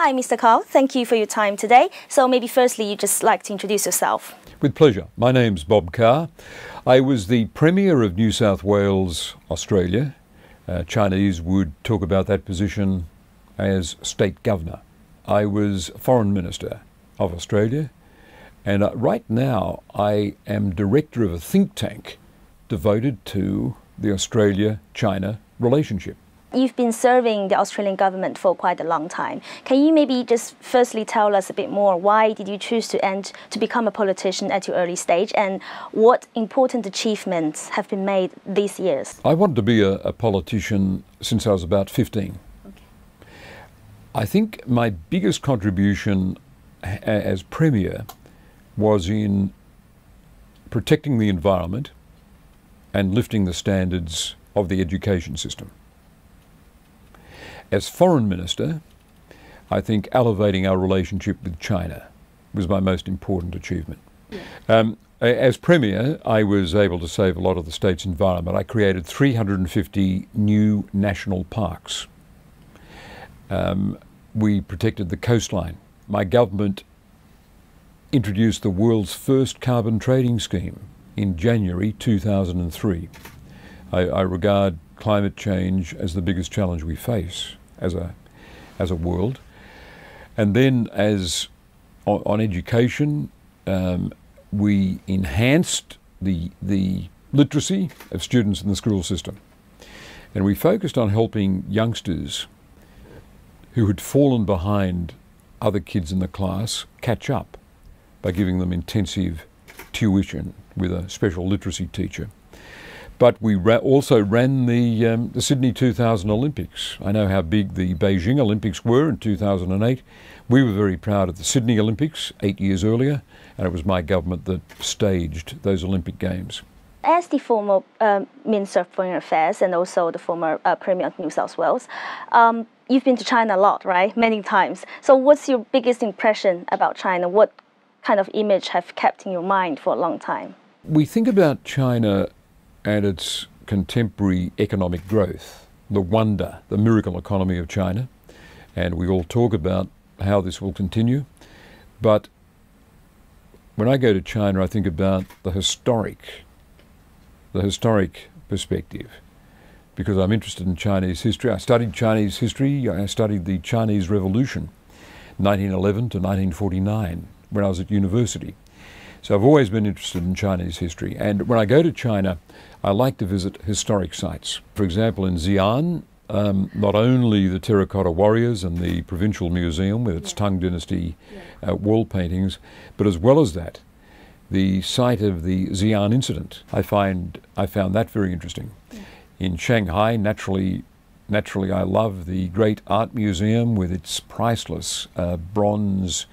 Hi, Mr. Carl. Thank you for your time today. So maybe firstly, you'd just like to introduce yourself. With pleasure. My name's Bob Carr. I was the Premier of New South Wales, Australia. Chinese would talk about that position as State Governor. I was Foreign Minister of Australia, and right now I am Director of a think tank devoted to the Australia-China relationship. You've been serving the Australian government for quite a long time. Can you maybe just firstly tell us a bit more, why did you choose to become a politician at your early stage, and what important achievements have been made these years? I wanted to be a politician since I was about 15. Okay. I think my biggest contribution as Premier was in protecting the environment and lifting the standards of the education system. As Foreign Minister, I think elevating our relationship with China was my most important achievement. Yeah. As Premier, I was able to save a lot of the state's environment. I created 350 new national parks. We protected the coastline. My government introduced the world's first carbon trading scheme in January 2003. I regard climate change as the biggest challenge we face as a world. And then on education, we enhanced the literacy of students in the school system. And we focused on helping youngsters who had fallen behind other kids in the class catch up by giving them intensive tuition with a special literacy teacher. But we also ran the Sydney 2000 Olympics. I know how big the Beijing Olympics were in 2008. We were very proud of the Sydney Olympics 8 years earlier, and it was my government that staged those Olympic Games. As the former Minister of Foreign Affairs and also the former Premier of New South Wales, you've been to China a lot, right? Many times. So what's your biggest impression about China? What kind of image have kept in your mind for a long time? We think about China and its contemporary economic growth, the wonder, the miracle economy of China, and we all talk about how this will continue. But when I go to China, I think about the historic perspective, because I'm interested in Chinese history. I studied Chinese history. I studied the Chinese Revolution, 1911 to 1949, when I was at university. So I've always been interested in Chinese history. And when I go to China, I like to visit historic sites. For example, in Xi'an, not only the terracotta warriors and the Provincial Museum with its Tang Dynasty wall paintings, but as well as that, the site of the Xi'an incident. I found that very interesting. Yeah. In Shanghai, naturally I love the Great Art Museum with its priceless bronze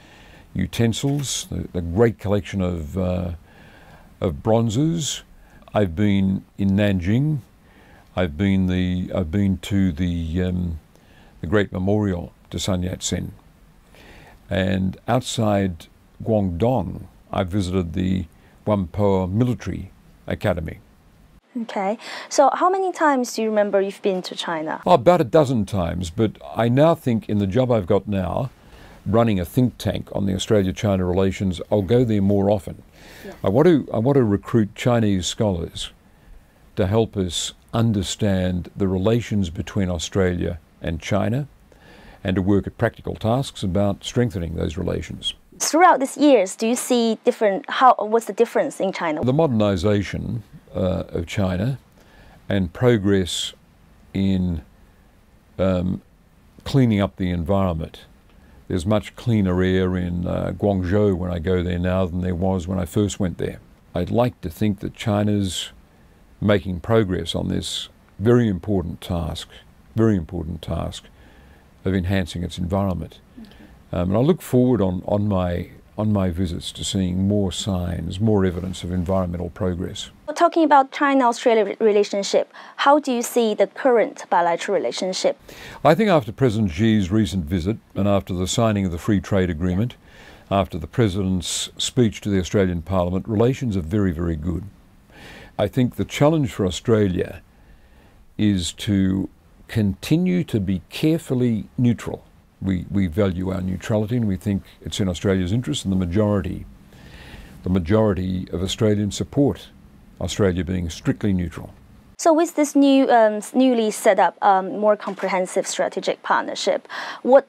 utensils, the great collection of bronzes. I've been in Nanjing. I've been to the Great Memorial to Sun Yat-sen, and outside Guangdong, I visited the Whampoa Military Academy. Okay, so how many times do you remember you've been to China? Oh, about a dozen times, but I now think in the job I've got now, running a think tank on the Australia-China relations, I'll go there more often. Yeah. I want to recruit Chinese scholars to help us understand the relations between Australia and China, and to work at practical tasks about strengthening those relations. Throughout these years, do you see what's the difference in China? The modernisation of China and progress in cleaning up the environment. There's much cleaner air in Guangzhou when I go there now than there was when I first went there. I'd like to think that China's making progress on this very important task of enhancing its environment. Okay. And I look forward on my visits to seeing more signs, more evidence of environmental progress. Talking about China-Australia relationship, how do you see the current bilateral relationship? I think after President Xi's recent visit and after the signing of the Free Trade Agreement, after the President's speech to the Australian Parliament, relations are very, very good. I think the challenge for Australia is to continue to be carefully neutral We value our neutrality, and we think it's in Australia's interest, and the majority of Australians support Australia being strictly neutral. So with this newly set up more comprehensive strategic partnership, what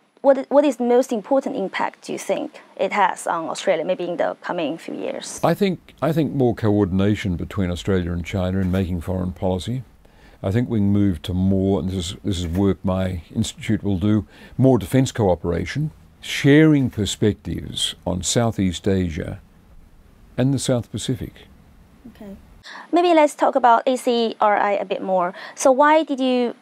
is the most important impact do you think it has on Australia, maybe in the coming few years? I think more coordination between Australia and China in making foreign policy. I think we can move to more, and this is work my institute will do, more defence cooperation, sharing perspectives on Southeast Asia and the South Pacific. Okay. Maybe let's talk about ACRI a bit more. So why did you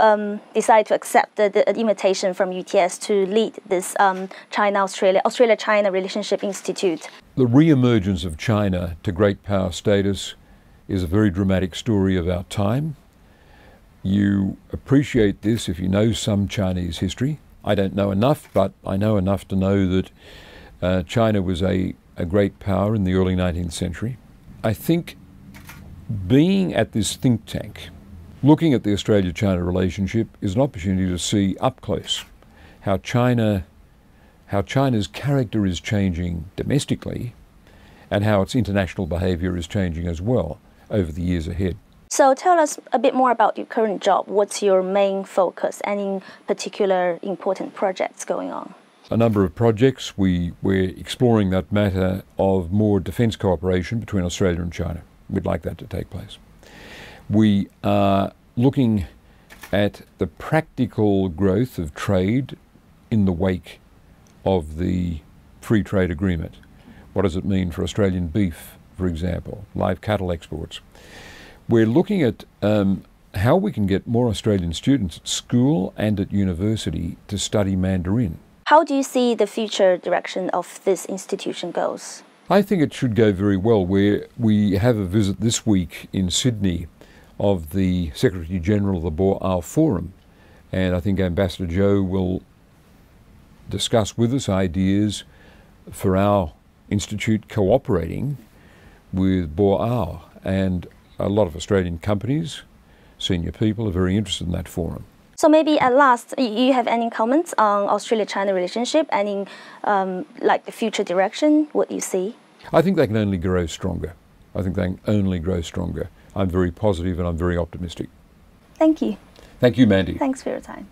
decide to accept the invitation from UTS to lead this Australia-China Relationship Institute? The re-emergence of China to great power status is a very dramatic story of our time. You appreciate this if you know some Chinese history. I don't know enough, but I know enough to know that China was a great power in the early 19th century. I think being at this think tank, looking at the Australia-China relationship, is an opportunity to see up close how China's character is changing domestically and how its international behaviour is changing as well over the years ahead. So tell us a bit more about your current job. What's your main focus? Any particular important projects going on? A number of projects. We're exploring that matter of more defence cooperation between Australia and China. We'd like that to take place. We are looking at the practical growth of trade in the wake of the free trade agreement. What does it mean for Australian beef, for example, live cattle exports? We're looking at how we can get more Australian students at school and at university to study Mandarin. How do you see the future direction of this institution goes? I think it should go very well. We have a visit this week in Sydney of the Secretary-General of the Boao Forum, and I think Ambassador Joe will discuss with us ideas for our institute cooperating with Boao, and a lot of Australian companies, senior people, are very interested in that forum. So maybe at last, you have any comments on Australia-China relationship, any like the future direction, what you see? I think they can only grow stronger. I'm very positive and I'm very optimistic. Thank you. Thank you, Mandy. Thanks for your time.